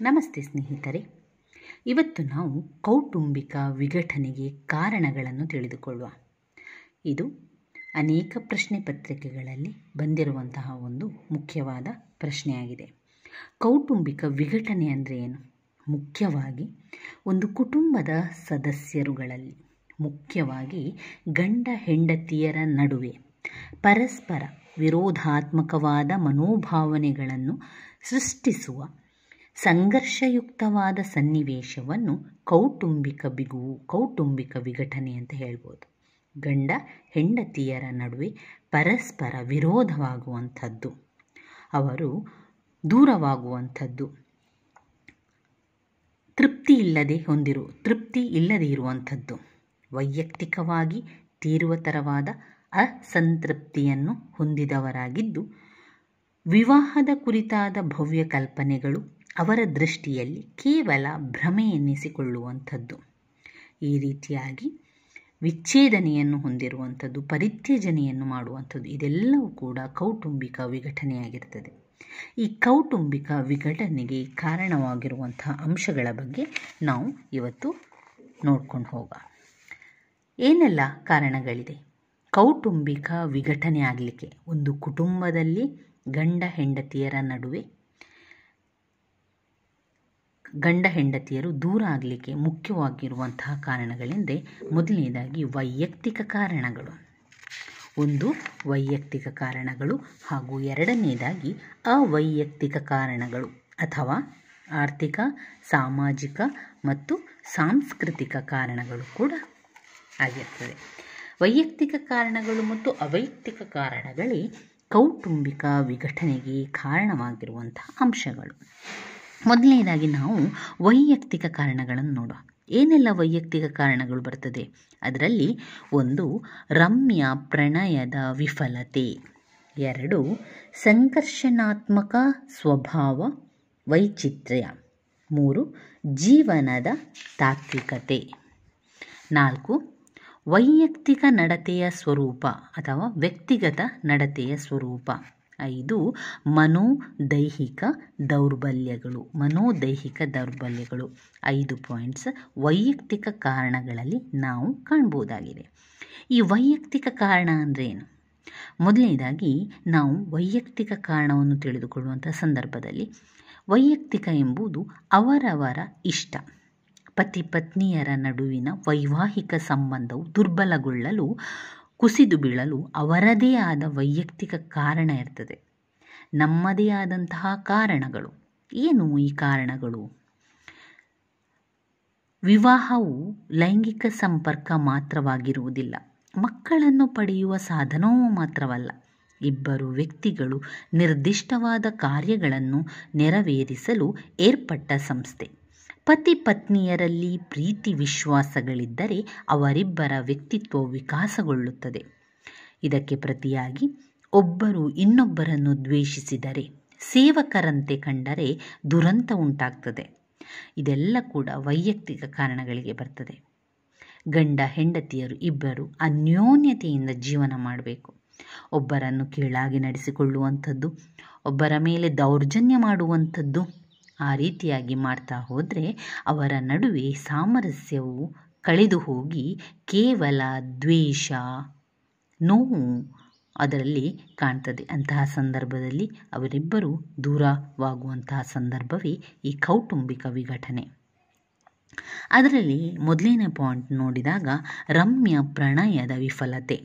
ನಮಸ್ತೆ ಸ್ನೇಹಿತರೆ, ಇವತ್ತು ನಾವು ಕೌಟುಂಬಿಕ ವಿಘಟನೆಗೆ ಕಾರಣಗಳನ್ನು ತಿಳಿದುಕೊಳ್ಳುವ. ಇದು ಅನೇಕ ಪ್ರಶ್ನೆ ಪತ್ರಿಕೆಗಳಲ್ಲಿ ಬಂದಿರುವಂತಹ ಒಂದು ಮುಖ್ಯವಾದ ಪ್ರಶ್ನೆಯಾಗಿದೆ. ಕೌಟುಂಬಿಕ ವಿಘಟನೆ ಅಂದರೆ ಏನು? ಮುಖ್ಯವಾಗಿ ಒಂದು ಕುಟುಂಬದ ಸದಸ್ಯರುಗಳಲ್ಲಿ, ಮುಖ್ಯವಾಗಿ ಗಂಡ ಹೆಂಡತಿಯರ ನಡುವೆ ಪರಸ್ಪರ ವಿರೋಧಾತ್ಮಕವಾದ ಮನೋಭಾವನೆಗಳನ್ನು ಸೃಷ್ಟಿಸುವ ಸಂಘರ್ಷಯುಕ್ತವಾದ ಸನ್ನಿವೇಶವನ್ನು ಕೌಟುಂಬಿಕ ವಿಘಟನೆ ಅಂತ ಹೇಳ್ಬೋದು. ಗಂಡ ಹೆಂಡತಿಯರ ನಡುವೆ ಪರಸ್ಪರ ವಿರೋಧವಾಗುವಂಥದ್ದು, ಅವರು ದೂರವಾಗುವಂಥದ್ದು, ತೃಪ್ತಿ ಇಲ್ಲದೆ ಇರುವಂಥದ್ದು, ವೈಯಕ್ತಿಕವಾಗಿ ತೀವ್ರತರವಾದ ಅಸಂತೃಪ್ತಿಯನ್ನು ಹೊಂದಿದವರಾಗಿದ್ದು, ವಿವಾಹದ ಕುರಿತಾದ ಭವ್ಯ ಕಲ್ಪನೆಗಳು ಅವರ ದೃಷ್ಟಿಯಲ್ಲಿ ಕೇವಲ ಭ್ರಮೆ ಎನ್ನಿಸಿಕೊಳ್ಳುವಂಥದ್ದು. ಈ ರೀತಿಯಾಗಿ ವಿಚ್ಛೇದನೆಯನ್ನು ಹೊಂದಿರುವಂಥದ್ದು, ಪರಿತ್ಯಜನೆಯನ್ನು ಮಾಡುವಂಥದ್ದು, ಇದೆಲ್ಲವೂ ಕೂಡ ಕೌಟುಂಬಿಕ ವಿಘಟನೆಯಾಗಿರ್ತದೆ. ಈ ಕೌಟುಂಬಿಕ ವಿಘಟನೆಗೆ ಕಾರಣವಾಗಿರುವಂಥ ಅಂಶಗಳ ಬಗ್ಗೆ ನಾವು ಇವತ್ತು ನೋಡ್ಕೊಂಡು ಹೋಗೋಣ. ಏನೆಲ್ಲ ಕಾರಣಗಳಿದೆ ಕೌಟುಂಬಿಕ ವಿಘಟನೆ ಆಗಲಿಕ್ಕೆ? ಒಂದು ಕುಟುಂಬದಲ್ಲಿ ಗಂಡ ಹೆಂಡತಿಯರು ದೂರ ಆಗಲಿಕ್ಕೆ ಮುಖ್ಯವಾಗಿರುವಂತಹ ಕಾರಣಗಳೆಂದರೆ, ಮೊದಲನೇದಾಗಿ ವೈಯಕ್ತಿಕ ಕಾರಣಗಳು, ವೈಯಕ್ತಿಕ ಕಾರಣಗಳು ಹಾಗೂ ಎರಡನೇದಾಗಿ ಅವೈಯಕ್ತಿಕ ಕಾರಣಗಳು ಅಥವಾ ಆರ್ಥಿಕ, ಸಾಮಾಜಿಕ ಮತ್ತು ಸಾಂಸ್ಕೃತಿಕ ಕಾರಣಗಳು ಕೂಡ ಆಗಿರ್ತದೆ. ವೈಯಕ್ತಿಕ ಕಾರಣಗಳು ಮತ್ತು ಅವೈಯಕ್ತಿಕ ಕಾರಣಗಳೇ ಕೌಟುಂಬಿಕ ವಿಘಟನೆಗೆ ಕಾರಣವಾಗಿರುವಂಥ ಅಂಶಗಳು. ಮೊದಲನೇದಾಗಿ ನಾವು ವೈಯಕ್ತಿಕ ಕಾರಣಗಳನ್ನು ನೋಡುವ. ಏನೆಲ್ಲ ವೈಯಕ್ತಿಕ ಕಾರಣಗಳು ಬರ್ತದೆ? ಅದರಲ್ಲಿ 1, ರಮ್ಯ ಪ್ರಣಯದ ವಿಫಲತೆ. 2, ಸಂಘರ್ಷಣಾತ್ಮಕ ಸ್ವಭಾವ ವೈಚಿತ್ರ್ಯ. 3, ಜೀವನದ ತಾತ್ವಿಕತೆ. 4, ವೈಯಕ್ತಿಕ ನಡತೆಯ ಸ್ವರೂಪ ಅಥವಾ ವ್ಯಕ್ತಿಗತ ನಡತೆಯ ಸ್ವರೂಪ. 5, ಮನೋದೈಹಿಕ ದೌರ್ಬಲ್ಯಗಳು. 5 ಪಾಯಿಂಟ್ಸ್ ವೈಯಕ್ತಿಕ ಕಾರಣಗಳಲ್ಲಿ ನಾವು ಕಾಣ್ಬೋದಾಗಿದೆ. ಈ ವೈಯಕ್ತಿಕ ಕಾರಣ ಅಂದರೆ ಏನು? ಮೊದಲನೇದಾಗಿ ನಾವು ವೈಯಕ್ತಿಕ ಕಾರಣವನ್ನು ತಿಳಿದುಕೊಳ್ಳುವಂಥ ಸಂದರ್ಭದಲ್ಲಿ, ವೈಯಕ್ತಿಕ ಎಂಬುದು ಅವರವರ ಇಷ್ಟ. ಪತಿ ಪತ್ನಿಯರ ನಡುವಿನ ವೈವಾಹಿಕ ಸಂಬಂಧವು ದುರ್ಬಲಗೊಳ್ಳಲು, ಕುಸಿದು ಬೀಳಲು ಅವರದೇ ಆದ ವೈಯಕ್ತಿಕ ಕಾರಣ ಇರ್ತದೆ. ನಮ್ಮದೇ ಆದಂತಹ ಕಾರಣಗಳು ಏನು? ಈ ಕಾರಣಗಳು, ವಿವಾಹವು ಲೈಂಗಿಕ ಸಂಪರ್ಕ ಮಾತ್ರವಾಗಿರುವುದಿಲ್ಲ, ಮಕ್ಕಳನ್ನು ಪಡೆಯುವ ಸಾಧನವೂ ಮಾತ್ರವಲ್ಲ. ಇಬ್ಬರು ವ್ಯಕ್ತಿಗಳು ನಿರ್ದಿಷ್ಟವಾದ ಕಾರ್ಯಗಳನ್ನು ನೆರವೇರಿಸಲು ಏರ್ಪಟ್ಟ ಸಂಸ್ಥೆ. ಪತಿ ಪತ್ನಿಯರಲ್ಲಿ ಪ್ರೀತಿ ವಿಶ್ವಾಸಗಳಿದ್ದರೆ ಅವರಿಬ್ಬರ ವ್ಯಕ್ತಿತ್ವವು ವಿಕಾಸಗೊಳ್ಳುತ್ತದೆ. ಇದಕ್ಕೆ ಪ್ರತಿಯಾಗಿ ಒಬ್ಬರು ಇನ್ನೊಬ್ಬರನ್ನು ದ್ವೇಷಿಸಿದರೆ, ಸೇವಕರಂತೆ ಕಂಡರೆ ದುರಂತ ಉಂಟಾಗ್ತದೆ. ಇದೆಲ್ಲ ಕೂಡ ವೈಯಕ್ತಿಕ ಕಾರಣಗಳಿಗೆ ಬರ್ತದೆ. ಗಂಡ ಹೆಂಡತಿಯರು ಇಬ್ಬರು ಅನ್ಯೋನ್ಯತೆಯಿಂದ ಜೀವನ ಮಾಡಬೇಕು. ಒಬ್ಬರನ್ನು ಕೀಳಾಗಿ ನಡೆಸಿಕೊಳ್ಳುವಂಥದ್ದು, ಒಬ್ಬರ ಮೇಲೆ ದೌರ್ಜನ್ಯ ಮಾಡುವಂಥದ್ದು, ಆ ರೀತಿಯಾಗಿ ಮಾಡ್ತಾ ಹೋದರೆ ಅವರ ನಡುವೆ ಸಾಮರಸ್ಯವು ಕಳೆದು ಹೋಗಿ ಕೇವಲ ದ್ವೇಷ, ನೋವು ಅದರಲ್ಲಿ ಕಾಣ್ತದೆ. ಅಂತಹ ಸಂದರ್ಭದಲ್ಲಿ ಅವರಿಬ್ಬರು ದೂರವಾಗುವಂತಹ ಸಂದರ್ಭವೇ ಈ ಕೌಟುಂಬಿಕ ವಿಘಟನೆ. ಅದರಲ್ಲಿ ಮೊದಲನೇ ಪಾಯಿಂಟ್ ನೋಡಿದಾಗ ರಮ್ಯ ಪ್ರಣಯದ ವಿಫಲತೆ.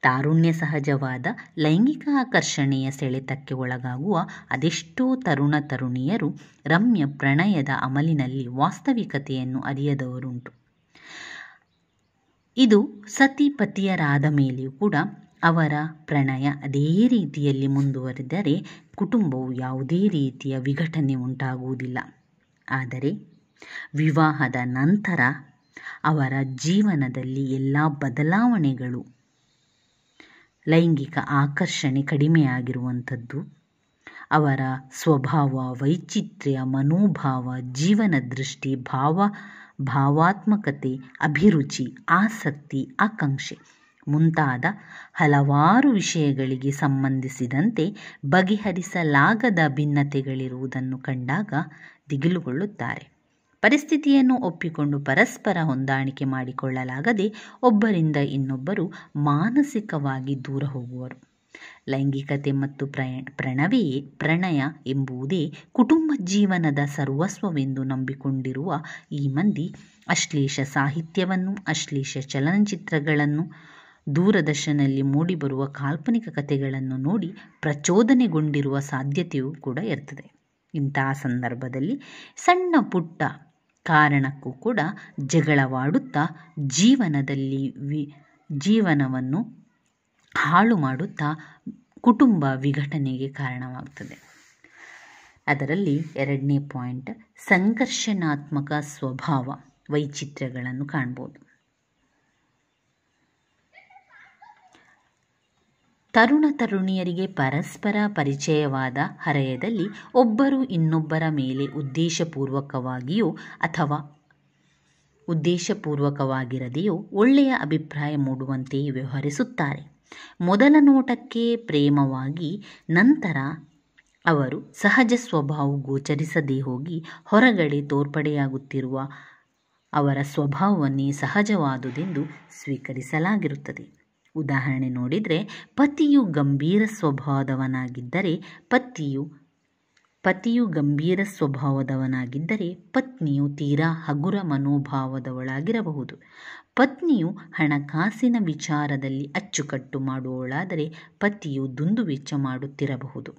ತಾರುಣ್ಯ ಸಹಜವಾದ ಲೈಂಗಿಕ ಆಕರ್ಷಣೆಯ ಸೆಳೆತಕ್ಕೆ ಒಳಗಾಗುವ ಅದೆಷ್ಟೋ ತರುಣಿಯರು ರಮ್ಯ ಪ್ರಣಯದ ಅಮಲಿನಲ್ಲಿ ವಾಸ್ತವಿಕತೆಯನ್ನು ಅರಿಯದವರುಂಟು. ಇದು ಸತಿಪತಿಯರಾದ ಮೇಲೆಯೂ ಕೂಡ ಅವರ ಪ್ರಣಯ ಅದೇ ರೀತಿಯಲ್ಲಿ ಮುಂದುವರಿದರೆ ಕುಟುಂಬವು ಯಾವುದೇ ರೀತಿಯ ವಿಘಟನೆ ಉಂಟಾಗುವುದಿಲ್ಲ. ಆದರೆ ವಿವಾಹದ ನಂತರ ಅವರ ಜೀವನದಲ್ಲಿ ಎಲ್ಲ ಬದಲಾವಣೆಗಳು, ಲೈಂಗಿಕ ಆಕರ್ಷಣೆ ಕಡಿಮೆಯಾಗಿರುವಂಥದ್ದು, ಅವರ ಸ್ವಭಾವ, ವೈಚಿತ್ರ್ಯ, ಮನೋಭಾವ, ಜೀವನ ದೃಷ್ಟಿ, ಭಾವಾತ್ಮಕತೆ, ಅಭಿರುಚಿ, ಆಸಕ್ತಿ, ಆಕಾಂಕ್ಷೆ ಮುಂತಾದ ಹಲವಾರು ವಿಷಯಗಳಿಗೆ ಸಂಬಂಧಿಸಿದಂತೆ ಬಗೆಹರಿಸಲಾಗದ ಭಿನ್ನತೆಗಳಿರುವುದನ್ನು ಕಂಡಾಗ ದಿಗಿಲುಗೊಳ್ಳುತ್ತಾರೆ. ಪರಿಸ್ಥಿತಿಯನ್ನು ಒಪ್ಪಿಕೊಂಡು ಪರಸ್ಪರ ಹೊಂದಾಣಿಕೆ ಮಾಡಿಕೊಳ್ಳಲಾಗದೆ ಒಬ್ಬರಿಂದ ಇನ್ನೊಬ್ಬರು ಮಾನಸಿಕವಾಗಿ ದೂರ ಹೋಗುವರು. ಲೈಂಗಿಕತೆ ಮತ್ತು ಪ್ರಣಯ ಎಂಬುದೇ ಕುಟುಂಬ ಜೀವನದ ಸರ್ವಸ್ವವೆಂದು ನಂಬಿಕೊಂಡಿರುವ ಈ ಮಂದಿ ಅಶ್ಲೀಲ ಸಾಹಿತ್ಯವನ್ನು, ಅಶ್ಲೀಲ ಚಲನಚಿತ್ರಗಳನ್ನು, ದೂರದರ್ಶನದಲ್ಲಿ ಮೂಡಿಬರುವ ಕಾಲ್ಪನಿಕ ಕಥೆಗಳನ್ನು ನೋಡಿ ಪ್ರಚೋದನೆಗೊಂಡಿರುವ ಸಾಧ್ಯತೆಯೂ ಕೂಡ ಇರ್ತದೆ. ಇಂತಹ ಸಂದರ್ಭದಲ್ಲಿ ಸಣ್ಣ ಪುಟ್ಟ ಕಾರಣಕ್ಕೂ ಕೂಡ ಜಗಳವಾಡುತ್ತಾ ಜೀವನವನ್ನು ಹಾಳು ಮಾಡುತ್ತಾ ಕುಟುಂಬ ವಿಘಟನೆಗೆ ಕಾರಣವಾಗ್ತದೆ. ಅದರಲ್ಲಿ 2ನೇ ಪಾಯಿಂಟ್, ಸಂಘರ್ಷಣಾತ್ಮಕ ಸ್ವಭಾವ ವೈಚಿತ್ರ್ಯಗಳನ್ನು ಕಾಣ್ಬೋದು. ತರುಣ ತರುಣಿಯರಿಗೆ ಪರಸ್ಪರ ಪರಿಚಯವಾದ ಹರೆಯದಲ್ಲಿ ಒಬ್ಬರು ಇನ್ನೊಬ್ಬರ ಮೇಲೆ ಉದ್ದೇಶಪೂರ್ವಕವಾಗಿಯೋ ಅಥವಾ ಉದ್ದೇಶಪೂರ್ವಕವಾಗಿರದೆಯೋ ಒಳ್ಳೆಯ ಅಭಿಪ್ರಾಯ ಮೂಡುವಂತೆಯೇ ವ್ಯವಹರಿಸುತ್ತಾರೆ. ಮೊದಲ ನೋಟಕ್ಕೆ ಪ್ರೇಮವಾಗಿ ನಂತರ ಅವರು ಸಹಜ ಸ್ವಭಾವ ಗೋಚರಿಸದೇ ಹೋಗಿ ಹೊರಗಡೆ ತೋರ್ಪಡೆಯಾಗುತ್ತಿರುವ ಅವರ ಸ್ವಭಾವವನ್ನೇ ಸಹಜವಾದುದೆಂದು ಸ್ವೀಕರಿಸಲಾಗಿರುತ್ತದೆ. ಉದಾಹರಣೆ ನೋಡಿದರೆ, ಪತಿಯು ಗಂಭೀರ ಸ್ವಭಾವದವನಾಗಿದ್ದರೆ ಪತ್ನಿಯು ತೀರಾ ಹಗುರ ಮನೋಭಾವದವಳಾಗಿರಬಹುದು. ಪತ್ನಿಯು ಹಣಕಾಸಿನ ವಿಚಾರದಲ್ಲಿ ಅಚ್ಚುಕಟ್ಟು ಮಾಡುವವಳಾದರೆ ಪತಿಯು ದುಂದುವೆಚ್ಚ ಮಾಡುತ್ತಿರಬಹುದು.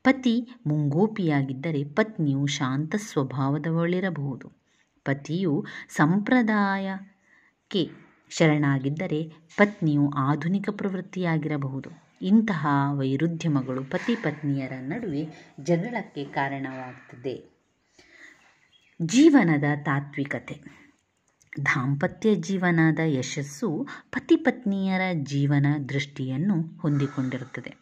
ಪತಿ ಮುಂಗೋಪಿಯಾಗಿದ್ದರೆ ಪತ್ನಿಯು ಶಾಂತ ಸ್ವಭಾವದವಳಿರಬಹುದು. ಪತಿಯು ಸಂಪ್ರದಾಯಕ್ಕೆ ಶರಣಾಗಿದ್ದರೆ ಪತ್ನಿಯು ಆಧುನಿಕ ಪ್ರವೃತ್ತಿಯಾಗಿರಬಹುದು. ಇಂತಹ ವೈರುಧ್ಯಮಗಳು ಪತಿ ಪತ್ನಿಯರ ನಡುವೆ ಜಗಳಕ್ಕೆ ಕಾರಣವಾಗುತ್ತದೆ. ಜೀವನದ ತಾತ್ವಿಕತೆ. ದಾಂಪತ್ಯ ಜೀವನದ ಯಶಸ್ಸು ಪತಿ ಪತ್ನಿಯರ ಜೀವನ ದೃಷ್ಟಿಯನ್ನು ಹೊಂದಿಕೊಂಡಿರುತ್ತದೆ.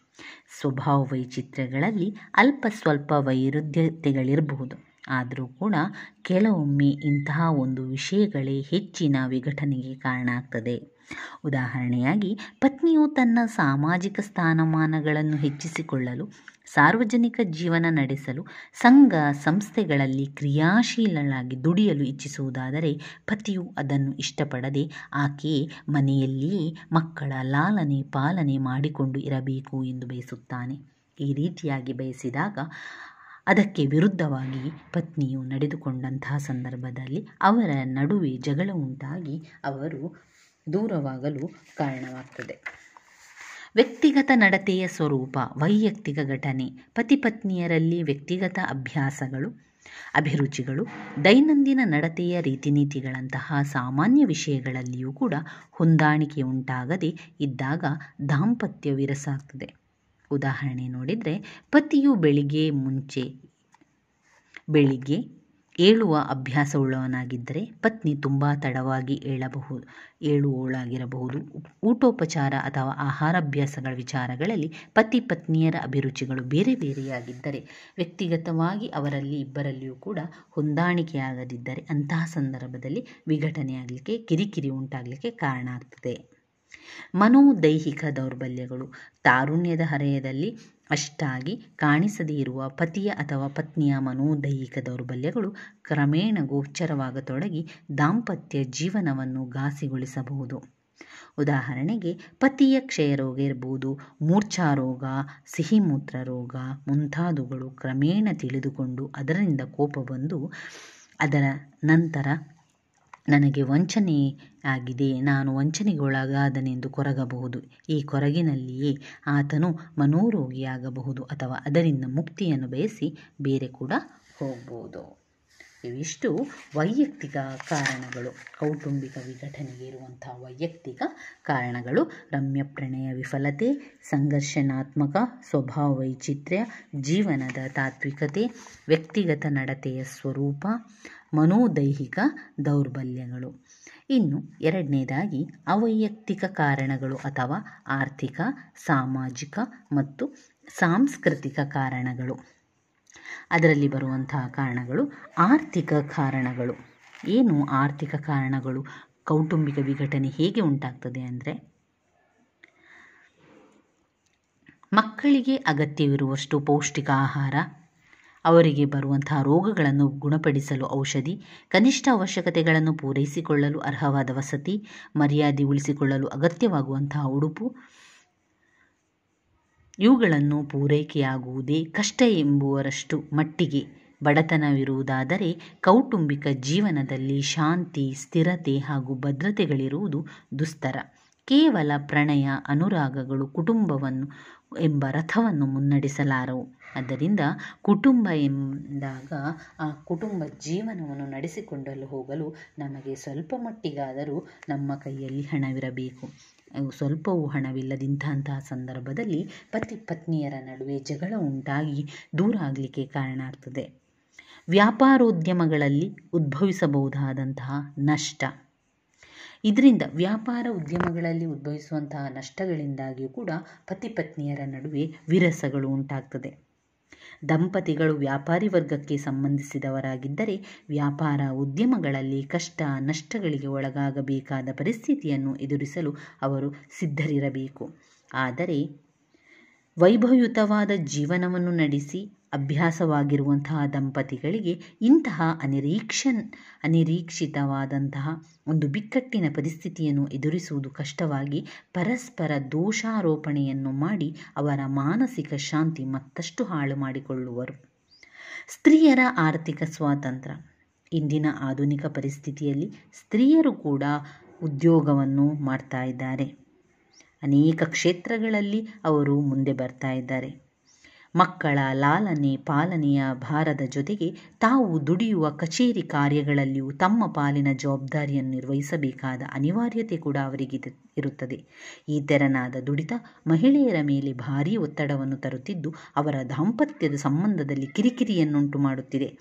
ಸ್ವಭಾವ ವೈಚಿತ್ರ್ಯಗಳಲ್ಲಿ ಅಲ್ಪ ಸ್ವಲ್ಪ ವೈರುಧ್ಯತೆಗಳಿರಬಹುದು. ಆದರೂ ಕೂಡ ಕೆಲವೊಮ್ಮೆ ಇಂತಹ ಒಂದು ವಿಷಯಗಳೇ ಹೆಚ್ಚಿನ ವಿಘಟನೆಗೆ ಕಾರಣ ಆಗ್ತದೆ. ಉದಾಹರಣೆಯಾಗಿ, ಪತ್ನಿಯು ತನ್ನ ಸಾಮಾಜಿಕ ಸ್ಥಾನಮಾನಗಳನ್ನು ಹೆಚ್ಚಿಸಿಕೊಳ್ಳಲು, ಸಾರ್ವಜನಿಕ ಜೀವನ ನಡೆಸಲು, ಸಂಘ ಸಂಸ್ಥೆಗಳಲ್ಲಿ ಕ್ರಿಯಾಶೀಲಳಾಗಿ ದುಡಿಯಲು ಇಚ್ಛಿಸುವುದಾದರೆ ಪತಿಯು ಅದನ್ನು ಇಷ್ಟಪಡದೆ ಆಕೆಯೇ ಮನೆಯಲ್ಲಿಯೇ ಮಕ್ಕಳ ಲಾಲನೆ ಪಾಲನೆ ಮಾಡಿಕೊಂಡು ಇರಬೇಕು ಎಂದು ಬಯಸುತ್ತಾನೆ. ಈ ರೀತಿಯಾಗಿ ಬಯಸಿದಾಗ ಅದಕ್ಕೆ ವಿರುದ್ಧವಾಗಿ ಪತ್ನಿಯು ನಡೆದುಕೊಂಡಂತಹ ಸಂದರ್ಭದಲ್ಲಿ ಅವರ ನಡುವೆ ಜಗಳ ಉಂಟಾಗಿ ಅವರು ದೂರವಾಗಲು ಕಾರಣವಾಗ್ತದೆ. ವ್ಯಕ್ತಿಗತ ನಡತೆಯ ಸ್ವರೂಪ, ವೈಯಕ್ತಿಕ ಘಟನೆ. ಪತಿ ಪತ್ನಿಯರಲ್ಲಿ ವ್ಯಕ್ತಿಗತ ಅಭ್ಯಾಸಗಳು, ಅಭಿರುಚಿಗಳು, ದೈನಂದಿನ ನಡತೆಯ ರೀತಿನೀತಿಗಳಂತಹ ಸಾಮಾನ್ಯ ವಿಷಯಗಳಲ್ಲಿಯೂ ಕೂಡ ಹೊಂದಾಣಿಕೆ ಉಂಟಾಗದೇ ಇದ್ದಾಗ ದಾಂಪತ್ಯ ವಿರಸಾಗ್ತದೆ. ಉದಾಹರಣೆ ನೋಡಿದರೆ, ಪತಿಯು ಬೆಳಿಗ್ಗೆ ಏಳುವ ಅಭ್ಯಾಸವುಳ್ಳವನಾಗಿದ್ದರೆ ಪತ್ನಿ ತುಂಬ ತಡವಾಗಿ ಏಳುವವಳಾಗಿರಬಹುದು. ಊಟೋಪಚಾರ ಅಥವಾ ಆಹಾರಾಭ್ಯಾಸಗಳ ವಿಚಾರಗಳಲ್ಲಿ ಪತಿ ಪತ್ನಿಯರ ಅಭಿರುಚಿಗಳು ಬೇರೆ ಬೇರೆಯಾಗಿದ್ದರೆ, ವ್ಯಕ್ತಿಗತವಾಗಿ ಅವರಲ್ಲಿ ಇಬ್ಬರಲ್ಲಿಯೂ ಕೂಡ ಹೊಂದಾಣಿಕೆಯಾಗದಿದ್ದರೆ ಅಂತಹ ಸಂದರ್ಭದಲ್ಲಿ ವಿಘಟನೆಯಾಗಲಿಕ್ಕೆ, ಕಿರಿಕಿರಿ ಉಂಟಾಗಲಿಕ್ಕೆ ಕಾರಣ ಆಗ್ತದೆ. ಮನೋದೈಹಿಕ ದೌರ್ಬಲ್ಯಗಳು. ತಾರುಣ್ಯದ ಹರೆಯದಲ್ಲಿ ಅಷ್ಟಾಗಿ ಕಾಣಿಸದೇ ಇರುವ ಪತಿಯ ಅಥವಾ ಪತ್ನಿಯ ಮನೋದೈಹಿಕ ದೌರ್ಬಲ್ಯಗಳು ಕ್ರಮೇಣ ಗೋಚರವಾಗತೊಡಗಿ ದಾಂಪತ್ಯ ಜೀವನವನ್ನು ಘಾಸಿಗೊಳಿಸಬಹುದು. ಉದಾಹರಣೆಗೆ, ಪತಿಯ ಕ್ಷಯರೋಗ ಇರಬಹುದು, ಮೂರ್ಛಾರೋಗ, ಸಿಹಿಮೂತ್ರ ರೋಗ ಮುಂತಾದವುಗಳು ಕ್ರಮೇಣ ತಿಳಿದುಕೊಂಡು ಅದರಿಂದ ಕೋಪ ಬಂದು ಅದರ ನಂತರ ನನಗೆ ವಂಚನೆ ಆಗಿದೆ, ನಾನು ವಂಚನೆಗೆ ಒಳಗಾದನೆಂದು ಕೊರಗಬಹುದು. ಈ ಕೊರಗಿನಲ್ಲಿಯೇ ಆತನು ಮನೋರೋಗಿಯಾಗಬಹುದು ಅಥವಾ ಅದರಿಂದ ಮುಕ್ತಿಯನ್ನು ಬಯಸಿ ಬೇರೆ ಕೂಡ ಹೋಗ್ಬೋದು. ಇವಿಷ್ಟು ವೈಯಕ್ತಿಕ ಕಾರಣಗಳು, ಕೌಟುಂಬಿಕ ವಿಘಟನೆಗೆ ಇರುವಂತಹ ವೈಯಕ್ತಿಕ ಕಾರಣಗಳು. ರಮ್ಯ ಪ್ರಣಯ ವಿಫಲತೆ, ಸಂಘರ್ಷಣಾತ್ಮಕ ಸ್ವಭಾವ ವೈಚಿತ್ರ್ಯ, ಜೀವನದ ತಾತ್ವಿಕತೆ, ವ್ಯಕ್ತಿಗತ ನಡತೆಯ ಸ್ವರೂಪ, ಮನೋದೈಹಿಕ ದೌರ್ಬಲ್ಯಗಳು. ಇನ್ನು 2ನೇದಾಗಿ ಅವೈಯಕ್ತಿಕ ಕಾರಣಗಳು ಅಥವಾ ಆರ್ಥಿಕ, ಸಾಮಾಜಿಕ ಮತ್ತು ಸಾಂಸ್ಕೃತಿಕ ಕಾರಣಗಳು. ಅದರಲ್ಲಿ ಬರುವಂತಹ ಕಾರಣಗಳು ಆರ್ಥಿಕ ಕಾರಣಗಳು. ಏನು ಆರ್ಥಿಕ ಕಾರಣಗಳು? ಕೌಟುಂಬಿಕ ವಿಘಟನೆ ಹೇಗೆ ಉಂಟಾಗ್ತದೆ ಅಂದರೆ, ಮಕ್ಕಳಿಗೆ ಅಗತ್ಯವಿರುವಷ್ಟು ಪೌಷ್ಟಿಕ ಆಹಾರ, ಅವರಿಗೆ ಬರುವಂತಹ ರೋಗಗಳನ್ನು ಗುಣಪಡಿಸಲು ಔಷಧಿ, ಕನಿಷ್ಠ ಅವಶ್ಯಕತೆಗಳನ್ನು ಪೂರೈಸಿಕೊಳ್ಳಲು ಅರ್ಹವಾದ ವಸತಿ, ಮರ್ಯಾದೆ ಉಳಿಸಿಕೊಳ್ಳಲು ಅಗತ್ಯವಾಗುವಂತಹ ಉಡುಪು, ಇವುಗಳನ್ನು ಪೂರೈಕೆಯಾಗುವುದೇ ಕಷ್ಟ ಎಂಬುವರಷ್ಟು ಮಟ್ಟಿಗೆ ಬಡತನವಿರುವುದಾದರೆ ಕೌಟುಂಬಿಕ ಜೀವನದಲ್ಲಿ ಶಾಂತಿ, ಸ್ಥಿರತೆ ಹಾಗೂ ಭದ್ರತೆಗಳಿರುವುದು ದುಸ್ತರ. ಕೇವಲ ಪ್ರಣಯ, ಅನುರಾಗಗಳು ಕುಟುಂಬವನ್ನು ಎಂಬ ರಥವನ್ನು ಮುನ್ನಡೆಸಲಾರವು. ಆದ್ದರಿಂದ ಕುಟುಂಬ ಎಂದಾಗ ಆ ಕುಟುಂಬ ಜೀವನವನ್ನು ನಡೆಸಿಕೊಂಡಲು ಹೋಗಲು ನಮಗೆ ಸ್ವಲ್ಪ ಮಟ್ಟಿಗಾದರೂ ನಮ್ಮ ಕೈಯಲ್ಲಿ ಹಣವಿರಬೇಕು. ಸ್ವಲ್ಪವೂ ಹಣವಿಲ್ಲದಿಂತಹ ಸಂದರ್ಭದಲ್ಲಿ ಪತಿ ಪತ್ನಿಯರ ನಡುವೆ ಜಗಳ ಉಂಟಾಗಿ ದೂರ ಆಗಲಿಕ್ಕೆ ಕಾರಣ ಆಗ್ತದೆ. ವ್ಯಾಪಾರೋದ್ಯಮಗಳಲ್ಲಿ ಉದ್ಭವಿಸಬಹುದಾದಂತಹ ನಷ್ಟ, ಇದರಿಂದ ವ್ಯಾಪಾರ ಉದ್ಯಮಗಳಲ್ಲಿ ಉದ್ಭವಿಸುವಂತಹ ನಷ್ಟಗಳಿಂದಾಗಿಯೂ ಕೂಡ ಪತಿ ಪತ್ನಿಯರ ನಡುವೆ ವಿರಸಗಳು ಉಂಟಾಗ್ತದೆ. ದಂಪತಿಗಳು ವ್ಯಾಪಾರಿ ವರ್ಗಕ್ಕೆ ಸಂಬಂಧಿಸಿದವರಾಗಿದ್ದರೆ ವ್ಯಾಪಾರ ಉದ್ಯಮಗಳಲ್ಲಿ ಕಷ್ಟ ನಷ್ಟಗಳಿಗೆ ಒಳಗಾಗಬೇಕಾದ ಪರಿಸ್ಥಿತಿಯನ್ನು ಎದುರಿಸಲು ಅವರು ಸಿದ್ಧರಿರಬೇಕು. ಆದರೆ ವೈಭವಯುತವಾದ ಜೀವನವನ್ನು ನಡೆಸಿ ಅಭ್ಯಾಸವಾಗಿರುವಂತಹ ದಂಪತಿಗಳಿಗೆ ಇಂತಹ ಅನಿರೀಕ್ಷಿತವಾದಂತಹ ಒಂದು ಬಿಕ್ಕಟ್ಟಿನ ಪರಿಸ್ಥಿತಿಯನ್ನು ಎದುರಿಸುವುದು ಕಷ್ಟವಾಗಿ ಪರಸ್ಪರ ದೋಷಾರೋಪಣೆಯನ್ನು ಮಾಡಿ ಅವರ ಮಾನಸಿಕ ಶಾಂತಿ ಮತ್ತಷ್ಟು ಹಾಳು ಮಾಡಿಕೊಳ್ಳುವರು. ಸ್ತ್ರೀಯರ ಆರ್ಥಿಕ ಸ್ವಾತಂತ್ರ್ಯ. ಇಂದಿನ ಆಧುನಿಕ ಪರಿಸ್ಥಿತಿಯಲ್ಲಿ ಸ್ತ್ರೀಯರು ಕೂಡ ಉದ್ಯೋಗವನ್ನು ಮಾಡ್ತಾ ಇದ್ದಾರೆ. ಅನೇಕ ಕ್ಷೇತ್ರಗಳಲ್ಲಿ ಅವರು ಮುಂದೆ ಬರ್ತಾ ಇದ್ದಾರೆ. ಮಕ್ಕಳ ಲಾಲನೆ ಪಾಲನೆಯ ಭಾರದ ಜೊತೆಗೆ ತಾವು ದುಡಿಯುವ ಕಚೇರಿ ಕಾರ್ಯಗಳಲ್ಲಿಯೂ ತಮ್ಮ ಪಾಲಿನ ಜವಾಬ್ದಾರಿಯನ್ನು ನಿರ್ವಹಿಸಬೇಕಾದ ಅನಿವಾರ್ಯತೆ ಕೂಡ ಅವರಿಗೆ ಇರುತ್ತದೆ. ಈ ತೆರನಾದ ದುಡಿತ ಮಹಿಳೆಯರ ಮೇಲೆ ಭಾರೀ ಒತ್ತಡವನ್ನು ತರುತ್ತಿದ್ದು ಅವರ ದಾಂಪತ್ಯದ ಸಂಬಂಧದಲ್ಲಿ ಕಿರಿಕಿರಿಯನ್ನುಂಟು ಮಾಡುತ್ತಿದೆ.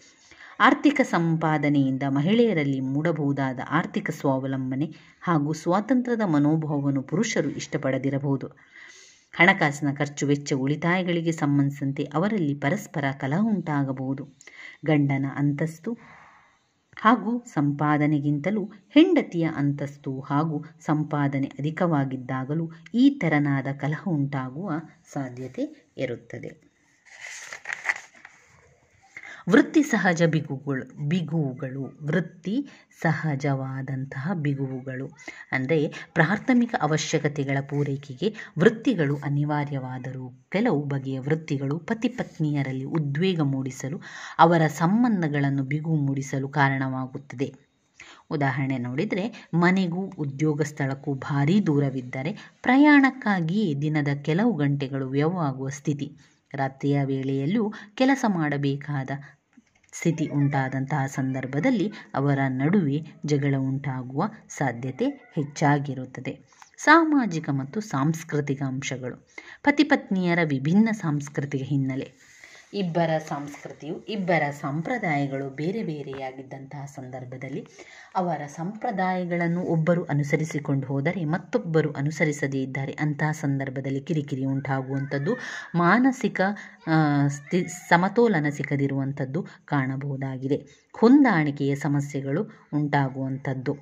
ಆರ್ಥಿಕ ಸಂಪಾದನೆಯಿಂದ ಮಹಿಳೆಯರಲ್ಲಿ ಮೂಡಬಹುದಾದ ಆರ್ಥಿಕ ಸ್ವಾವಲಂಬನೆ ಹಾಗೂ ಸ್ವಾತಂತ್ರ್ಯದ ಮನೋಭಾವವನ್ನು ಪುರುಷರು ಇಷ್ಟಪಡದಿರಬಹುದು. ಹಣಕಾಸಿನ ಖರ್ಚು ವೆಚ್ಚ ಉಳಿತಾಯಗಳಿಗೆ ಸಂಬಂಧಿಸಿದಂತೆ ಅವರಲ್ಲಿ ಪರಸ್ಪರ ಕಲಹ ಉಂಟಾಗಬಹುದು. ಗಂಡನ ಅಂತಸ್ತು ಹಾಗೂ ಸಂಪಾದನೆಗಿಂತಲೂ ಹೆಂಡತಿಯ ಅಂತಸ್ತು ಹಾಗೂ ಸಂಪಾದನೆ ಅಧಿಕವಾಗಿದ್ದಾಗಲೂ ಈ ತೆರನಾದ ಕಲಹ ಉಂಟಾಗುವ ಸಾಧ್ಯತೆ ಇರುತ್ತದೆ. ವೃತ್ತಿ ಸಹಜ ಬಿಗುವುಗಳು. ವೃತ್ತಿ ಸಹಜವಾದಂತಹ ಬಿಗುವುಗಳು ಅಂದರೆ ಪ್ರಾಥಮಿಕ ಅವಶ್ಯಕತೆಗಳ ಪೂರೈಕೆಗೆ ವೃತ್ತಿಗಳು ಅನಿವಾರ್ಯವಾದರೂ ಕೆಲವು ಬಗೆಯ ವೃತ್ತಿಗಳು ಪತಿ ಪತ್ನಿಯರಲ್ಲಿ ಉದ್ವೇಗ ಮೂಡಿಸಲು, ಅವರ ಸಂಬಂಧಗಳನ್ನು ಬಿಗುವು ಮೂಡಿಸಲು ಕಾರಣವಾಗುತ್ತದೆ. ಉದಾಹರಣೆ ನೋಡಿದರೆ, ಮನೆಗೂ ಉದ್ಯೋಗ ಸ್ಥಳಕ್ಕೂ ಭಾರೀ ದೂರವಿದ್ದರೆ ಪ್ರಯಾಣಕ್ಕಾಗಿಯೇ ದಿನದ ಕೆಲವು ಗಂಟೆಗಳು ವ್ಯಯವಾಗುವ ಸ್ಥಿತಿ, ರಾತ್ರಿಯ ವೇಳೆಯಲ್ಲೂ ಕೆಲಸ ಮಾಡಬೇಕಾದ ಸ್ಥಿತಿ ಉಂಟಾದಂತಹ ಸಂದರ್ಭದಲ್ಲಿ ಅವರ ನಡುವೆ ಜಗಳ ಉಂಟಾಗುವ ಸಾಧ್ಯತೆ ಹೆಚ್ಚಾಗಿರುತ್ತದೆ. ಸಾಮಾಜಿಕ ಮತ್ತು ಸಾಂಸ್ಕೃತಿಕ ಅಂಶಗಳು. ಪತಿ ಪತ್ನಿಯರ ವಿಭಿನ್ನ ಸಾಂಸ್ಕೃತಿಕ ಹಿನ್ನೆಲೆ. ಇಬ್ಬರ ಸಂಸ್ಕೃತಿಯು, ಇಬ್ಬರ ಸಂಪ್ರದಾಯಗಳು ಬೇರೆ ಬೇರೆಯಾಗಿದ್ದಂತಹ ಸಂದರ್ಭದಲ್ಲಿ ಅವರ ಸಂಪ್ರದಾಯಗಳನ್ನು ಒಬ್ಬರು ಅನುಸರಿಸಿಕೊಂಡು ಹೋದರೆ ಮತ್ತೊಬ್ಬರು ಅನುಸರಿಸದೇ ಇದ್ದಾರೆ. ಅಂತಹ ಸಂದರ್ಭದಲ್ಲಿ ಕಿರಿಕಿರಿ ಉಂಟಾಗುವಂಥದ್ದು, ಮಾನಸಿಕ ಸಮತೋಲನ ಸಿಗದಿರುವಂಥದ್ದು ಕಾಣಬಹುದಾಗಿದೆ. ಹೊಂದಾಣಿಕೆಯ ಸಮಸ್ಯೆಗಳು ಉಂಟಾಗುವಂಥದ್ದು.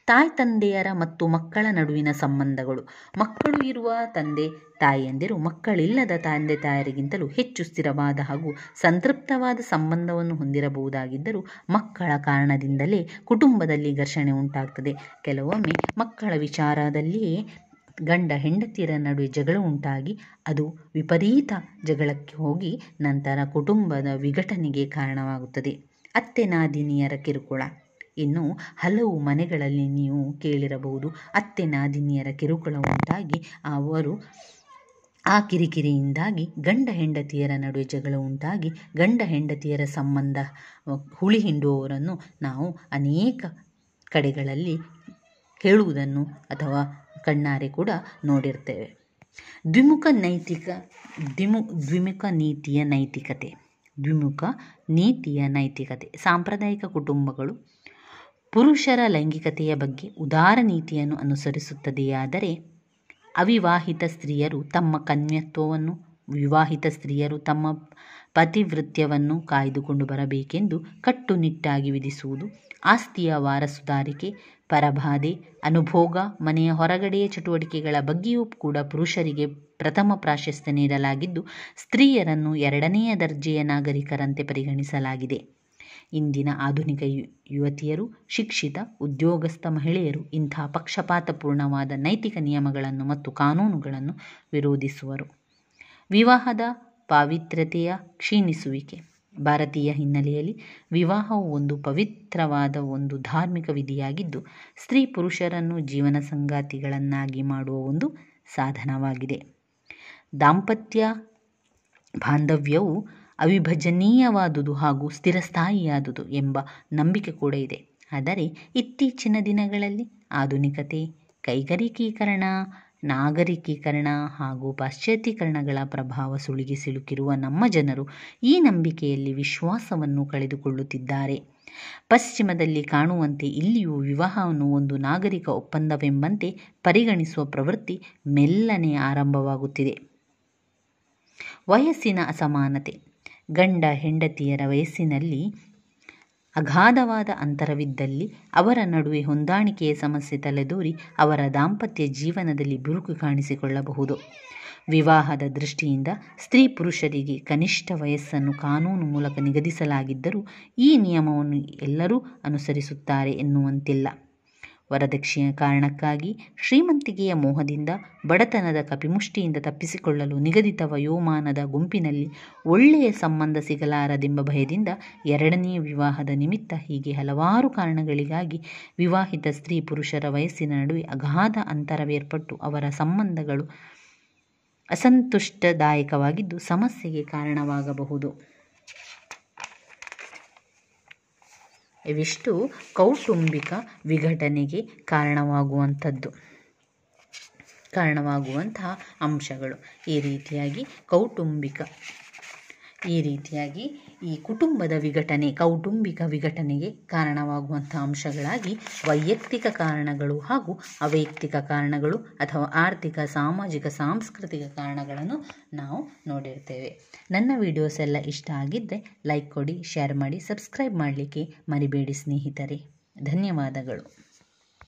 ತಾಯಿ ತಂದೆಯರ ಮತ್ತು ಮಕ್ಕಳ ನಡುವಿನ ಸಂಬಂಧಗಳು. ಮಕ್ಕಳು ಇರುವ ತಂದೆ ತಾಯಿಯಂದಿರು ಮಕ್ಕಳಿಲ್ಲದ ತಂದೆ ತಾಯರಿಗಿಂತಲೂ ಹೆಚ್ಚು ಸ್ಥಿರವಾದ ಹಾಗೂ ಸಂತೃಪ್ತವಾದ ಸಂಬಂಧವನ್ನು ಹೊಂದಿರಬಹುದಾಗಿದ್ದರೂ ಮಕ್ಕಳ ಕಾರಣದಿಂದಲೇ ಕುಟುಂಬದಲ್ಲಿ ಘರ್ಷಣೆ ಉಂಟಾಗ್ತದೆ. ಕೆಲವೊಮ್ಮೆ ಮಕ್ಕಳ ವಿಚಾರದಲ್ಲಿಯೇ ಗಂಡ ಹೆಂಡತಿಯರ ನಡುವೆ ಜಗಳ ಉಂಟಾಗಿ ಅದು ವಿಪರೀತ ಜಗಳಕ್ಕೆ ಹೋಗಿ ನಂತರ ಕುಟುಂಬದ ವಿಘಟನೆಗೆ ಕಾರಣವಾಗುತ್ತದೆ. ಅತ್ತೆ ನಾದಿನಿಯರ ಕಿರುಕುಳ. ಇನ್ನು ಹಲವು ಮನೆಗಳಲ್ಲಿ ನೀವು ಕೇಳಿರಬಹುದು, ಅತ್ತೆ ನಾದಿನಿಯರ ಕಿರುಕುಳ ಉಂಟಾಗಿ ಅವರು ಆ ಕಿರಿಕಿರಿಯಿಂದಾಗಿ ಗಂಡ ಹೆಂಡತಿಯರ ನಡುವೆ ಜಗಳ ಉಂಟಾಗಿ ಗಂಡ ಹೆಂಡತಿಯರ ಸಂಬಂಧ ಹುಳಿ ಹಿಂಡುವವರನ್ನು ನಾವು ಅನೇಕ ಕಡೆಗಳಲ್ಲಿ ಕೇಳುವುದನ್ನು ಅಥವಾ ಕಣ್ಣಾರೆ ಕೂಡ ನೋಡಿರ್ತೇವೆ. ದ್ವಿಮುಖ ನೀತಿಯ ನೈತಿಕತೆ. ಸಾಂಪ್ರದಾಯಿಕ ಕುಟುಂಬಗಳು ಪುರುಷರ ಲೈಂಗಿಕತೆಯ ಬಗ್ಗೆ ಉದಾರ ನೀತಿಯನ್ನು ಅನುಸರಿಸುತ್ತದೆಯಾದರೆ ಅವಿವಾಹಿತ ಸ್ತ್ರೀಯರು ತಮ್ಮ ಕನ್ಯತ್ವವನ್ನು, ವಿವಾಹಿತ ಸ್ತ್ರೀಯರು ತಮ್ಮ ಪತಿವೃತ್ಯವನ್ನು ಕಾಯ್ದುಕೊಂಡು ಬರಬೇಕೆಂದು ಕಟ್ಟುನಿಟ್ಟಾಗಿ ವಿಧಿಸುವುದು, ಆಸ್ತಿಯ ವಾರಸುದಾರಿಕೆ, ಪರಬಾಧೆ, ಅನುಭೋಗ, ಮನೆಯ ಹೊರಗಡೆಯ ಚಟುವಟಿಕೆಗಳ ಬಗ್ಗೆಯೂ ಕೂಡ ಪುರುಷರಿಗೆ ಪ್ರಥಮ ಪ್ರಾಶಸ್ತ್ಯ ನೀಡಲಾಗಿದ್ದು, ಸ್ತ್ರೀಯರನ್ನು ಎರಡನೆಯ ದರ್ಜೆಯ ನಾಗರಿಕರಂತೆ ಪರಿಗಣಿಸಲಾಗಿದೆ. ಇಂದಿನ ಆಧುನಿಕ ಯುವತಿಯರು, ಶಿಕ್ಷಿತ, ಉದ್ಯೋಗಸ್ಥ ಮಹಿಳೆಯರು ಇಂಥ ಪಕ್ಷಪಾತಪೂರ್ಣವಾದ ನೈತಿಕ ನಿಯಮಗಳನ್ನು ಮತ್ತು ಕಾನೂನುಗಳನ್ನು ವಿರೋಧಿಸುವರು. ವಿವಾಹದ ಪಾವಿತ್ರ್ಯತೆಯ ಕ್ಷೀಣಿಸುವಿಕೆ. ಭಾರತೀಯ ಹಿನ್ನೆಲೆಯಲ್ಲಿ ವಿವಾಹವು ಒಂದು ಪವಿತ್ರವಾದ ಒಂದು ಧಾರ್ಮಿಕ ವಿಧಿಯಾಗಿದ್ದು, ಸ್ತ್ರೀ ಪುರುಷರನ್ನು ಜೀವನ ಸಂಗಾತಿಗಳನ್ನಾಗಿ ಮಾಡುವ ಒಂದು ಸಾಧನವಾಗಿದೆ. ದಾಂಪತ್ಯ ಬಾಂಧವ್ಯವು ಅವಿಭಜನೀಯವಾದುದು ಹಾಗೂ ಸ್ಥಿರಸ್ಥಾಯಿಯಾದುದು ಎಂಬ ನಂಬಿಕೆ ಕೂಡ ಇದೆ. ಆದರೆ ಇತ್ತೀಚಿನ ದಿನಗಳಲ್ಲಿ ಆಧುನಿಕತೆ, ಕೈಗಾರಿಕೀಕರಣ, ನಾಗರಿಕೀಕರಣ ಹಾಗೂ ಪಾಶ್ಚಾತ್ಯೀಕರಣಗಳ ಪ್ರಭಾವ ಸುಳಿಗೆ ಸಿಲುಕಿರುವ ನಮ್ಮ ಜನರು ಈ ನಂಬಿಕೆಯಲ್ಲಿ ವಿಶ್ವಾಸವನ್ನು ಕಳೆದುಕೊಳ್ಳುತ್ತಿದ್ದಾರೆ. ಪಶ್ಚಿಮದಲ್ಲಿ ಕಾಣುವಂತೆ ಇಲ್ಲಿಯೂ ವಿವಾಹವನ್ನು ಒಂದು ನಾಗರಿಕ ಒಪ್ಪಂದವೆಂಬಂತೆ ಪರಿಗಣಿಸುವ ಪ್ರವೃತ್ತಿ ಮೆಲ್ಲನೆ ಆರಂಭವಾಗುತ್ತಿದೆ. ವಯಸ್ಸಿನ ಅಸಮಾನತೆ. ಗಂಡ ಹೆಂಡತಿಯರ ವಯಸ್ಸಿನಲ್ಲಿ ಅಗಾಧವಾದ ಅಂತರವಿದ್ದಲ್ಲಿ ಅವರ ನಡುವೆ ಹೊಂದಾಣಿಕೆಯ ಸಮಸ್ಯೆ ತಲೆದೋರಿ ಅವರ ದಾಂಪತ್ಯ ಜೀವನದಲ್ಲಿ ಬಿರುಕು ಕಾಣಿಸಿಕೊಳ್ಳಬಹುದು. ವಿವಾಹದ ದೃಷ್ಟಿಯಿಂದ ಸ್ತ್ರೀ ಪುರುಷರಿಗೆ ಕನಿಷ್ಠ ವಯಸ್ಸನ್ನು ಕಾನೂನು ಮೂಲಕ ನಿಗದಿಸಲಾಗಿದ್ದರೂ ಈ ನಿಯಮವನ್ನು ಎಲ್ಲರೂ ಅನುಸರಿಸುತ್ತಾರೆ ಎನ್ನುವಂತಿಲ್ಲ. ವರದಕ್ಷಿಣೆಯ ಕಾರಣಕ್ಕಾಗಿ, ಶ್ರೀಮಂತಿಕೆಯ ಮೋಹದಿಂದ, ಬಡತನದ ಕಪಿಮುಷ್ಟಿಯಿಂದ ತಪ್ಪಿಸಿಕೊಳ್ಳಲು ನಿಗದಿತ ವಯೋಮಾನದ ಗುಂಪಿನಲ್ಲಿ ಒಳ್ಳೆಯ ಸಂಬಂಧ ಸಿಗಲಾರದೆಂಬ ಭಯದಿಂದ, ಎರಡನೆಯ ವಿವಾಹದ ನಿಮಿತ್ತ, ಹೀಗೆ ಹಲವಾರು ಕಾರಣಗಳಿಗಾಗಿ ವಿವಾಹಿತ ಸ್ತ್ರೀ ಪುರುಷರ ವಯಸ್ಸಿನ ನಡುವೆ ಅಗಾಧ ಅಂತರವೇರ್ಪಟ್ಟು ಅವರ ಸಂಬಂಧಗಳು ಅಸಂತುಷ್ಟದಾಯಕವಾಗಿದ್ದು ಸಮಸ್ಯೆಗೆ ಕಾರಣವಾಗಬಹುದು. ಇವಿಷ್ಟು ಕೌಟುಂಬಿಕ ವಿಘಟನೆಗೆ ಕಾರಣವಾಗುವಂತಹ ಅಂಶಗಳು. ಈ ರೀತಿಯಾಗಿ ಈ ಕುಟುಂಬದ ವಿಘಟನೆ, ಕೌಟುಂಬಿಕ ವಿಘಟನೆಗೆ ಕಾರಣವಾಗುವಂತಹ ಅಂಶಗಳಾಗಿ ವೈಯಕ್ತಿಕ ಕಾರಣಗಳು ಹಾಗೂ ಅವೈಯಕ್ತಿಕ ಕಾರಣಗಳು ಅಥವಾ ಆರ್ಥಿಕ, ಸಾಮಾಜಿಕ, ಸಾಂಸ್ಕೃತಿಕ ಕಾರಣಗಳನ್ನು ನಾವು ನೋಡಿರ್ತೇವೆ. ನನ್ನ ವಿಡಿಯೋಸ್ ಎಲ್ಲ ಇಷ್ಟ ಆಗಿದ್ದರೆ ಲೈಕ್ ಕೊಡಿ, ಶೇರ್ ಮಾಡಿ, ಸಬ್ಸ್ಕ್ರೈಬ್ ಮಾಡಲಿಕ್ಕೆ ಮರಿಬೇಡಿ ಸ್ನೇಹಿತರೆ. ಧನ್ಯವಾದಗಳು.